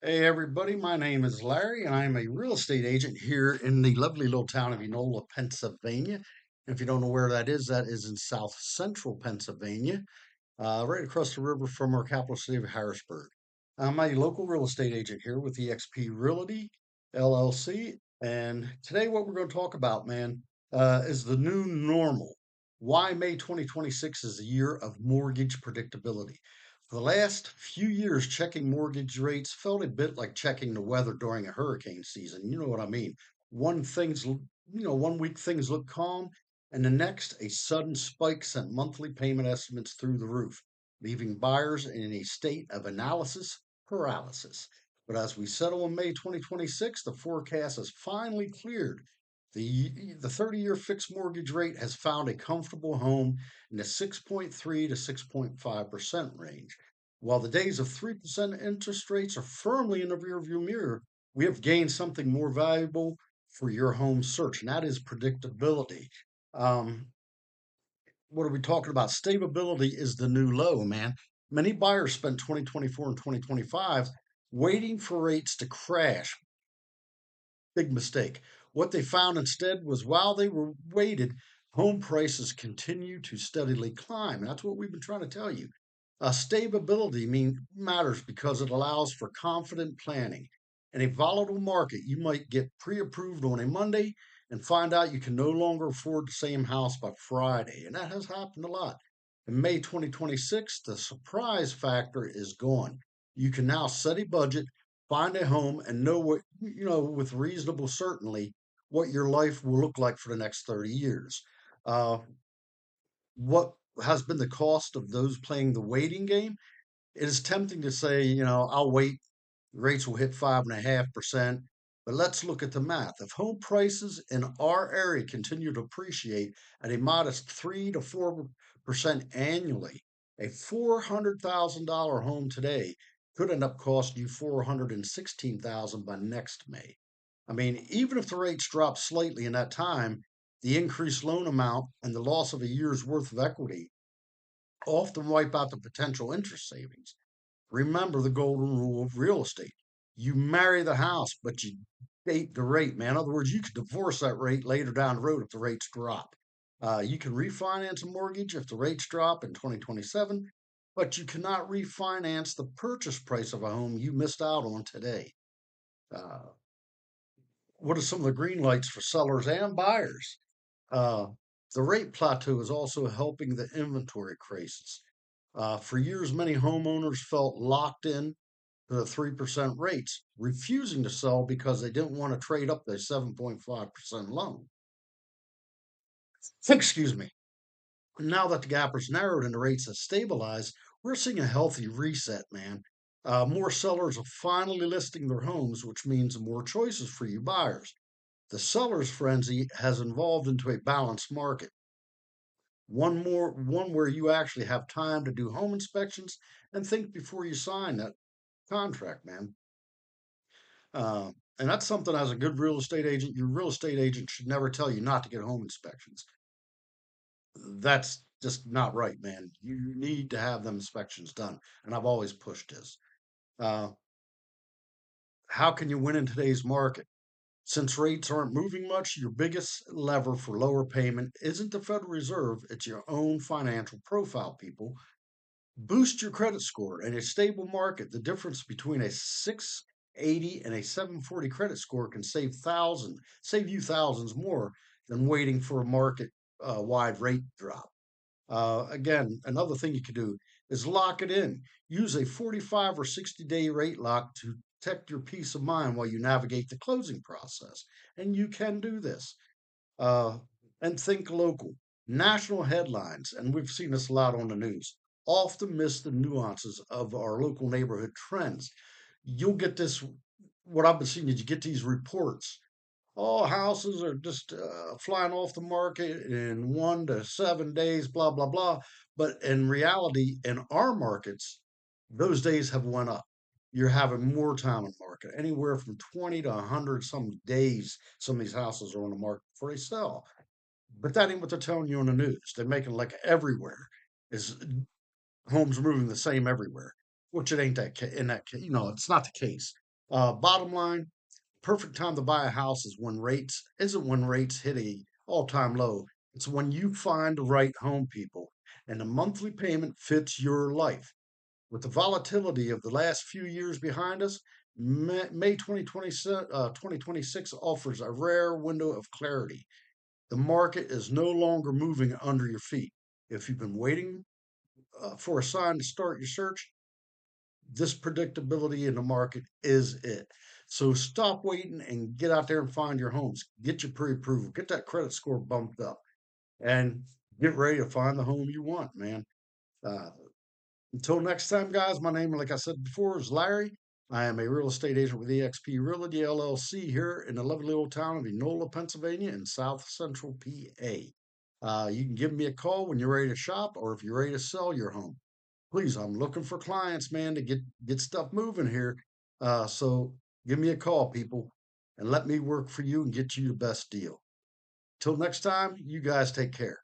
Hey everybody, my name is Larry and I'm a real estate agent here in the lovely little town of Enola, Pennsylvania. If you don't know where that is in south central Pennsylvania, right across the river from our capital city of Harrisburg. I'm a local real estate agent here with EXP Realty LLc. And today what we're going to talk about, man, is the new normal. Why May 2026 is a year of mortgage predictability. For the last few years, checking mortgage rates felt a bit like checking the weather during a hurricane season. You know what I mean? One week things look calm, and the next, a sudden spike sent monthly payment estimates through the roof, leaving buyers in a state of analysis paralysis. But as we settle in May 2026, the forecast has finally cleared. The 30-year fixed mortgage rate has found a comfortable home in the 6.3 to 6.5% range. While the days of 3% interest rates are firmly in the rearview mirror, we have gained something more valuable for your home search, and that is predictability. Um, what are we talking about? Stability is the new low, man. Many buyers spent 2024 and 2025 waiting for rates to crash. Big mistake. What they found instead was while they were waited, home prices continue to steadily climb. And that's what we've been trying to tell you. Matters because it allows for confident planning. In a volatile market, you might get pre-approved on a Monday and find out you can no longer afford the same house by Friday. And that has happened a lot. In May 2026, the surprise factor is gone. You can now set a budget, find a home, and know with reasonable certainty what your life will look like for the next 30 years. Uh, what has been the cost of those playing the waiting game? It is tempting to say, I'll wait, rates will hit 5.5%. But let's look at the math. If home prices in our area continue to appreciate at a modest 3 to 4% annually, a $400,000 home today could end up costing you $416,000 by next May. I mean, even if the rates drop slightly in that time, the increased loan amount and the loss of a year's worth of equity often wipe out the potential interest savings. Remember the golden rule of real estate. You marry the house, but you date the rate, man. In other words, you could divorce that rate later down the road if the rates drop. You can refinance a mortgage if the rates drop in 2027, but you cannot refinance the purchase price of a home you missed out on today. Uh, what are some of the green lights for sellers and buyers? Uh, the rate plateau is also helping the inventory crisis. For years, many homeowners felt locked in to the 3% rates, refusing to sell because they didn't want to trade up their 7.5% loan. Excuse me. Now that the gap is narrowed and the rates have stabilized, we're seeing a healthy reset, man. More sellers are finally listing their homes, which means more choices for you buyers. The seller's frenzy has evolved into a balanced market. One where you actually have time to do home inspections and think before you sign that contract, man. Uh, and that's something as a good real estate agent, your real estate agent should never tell you not to get home inspections. That's just not right, man. You need to have them inspections done. And I've always pushed this. Uh, how can you win in today's market? Since rates aren't moving much, your biggest lever for lower payment isn't the Federal Reserve, it's your own financial profile, people. Boost your credit score. In a stable market, the difference between a 680 and a 740 credit score can save you thousands more than waiting for a market wide rate drop. Again, another thing you could do is lock it in. Use a 45 or 60-day rate lock to protect your peace of mind while you navigate the closing process. And you can do this. Uh, and think local. National headlines, and we've seen this a lot on the news, often miss the nuances of our local neighborhood trends. You'll get this, what I've been seeing is you get these reports. All houses are just flying off the market in 1 to 7 days, blah, blah, blah. But in reality, in our markets, those days have went up. You're having more time in the market, anywhere from 20 to 100 some days. Some of these houses are on the market for a sale. But that ain't what they're telling you on the news. They're making like everywhere is homes moving the same everywhere, which it ain't that in that it's not the case. Bottom line, perfect time to buy a house isn't when rates hit a all-time low. It's when you find the right home, people, and the monthly payment fits your life. With the volatility of the last few years behind us, May 2026 offers a rare window of clarity. The market is no longer moving under your feet. If you've been waiting for a sign to start your search, this predictability in the market is it. So stop waiting and get out there and find your homes. Get your pre-approval, get that credit score bumped up, and get ready to find the home you want, man. Uh, until next time, guys, my name, like I said before, is Larry. I am a real estate agent with eXp Realty LLC here in the lovely little town of Enola, Pennsylvania, in South Central PA. You can give me a call when you're ready to shop or if you're ready to sell your home. Please, I'm looking for clients, man, to get stuff moving here. So give me a call, people, and let me work for you and get you the best deal. Till next time, you guys take care.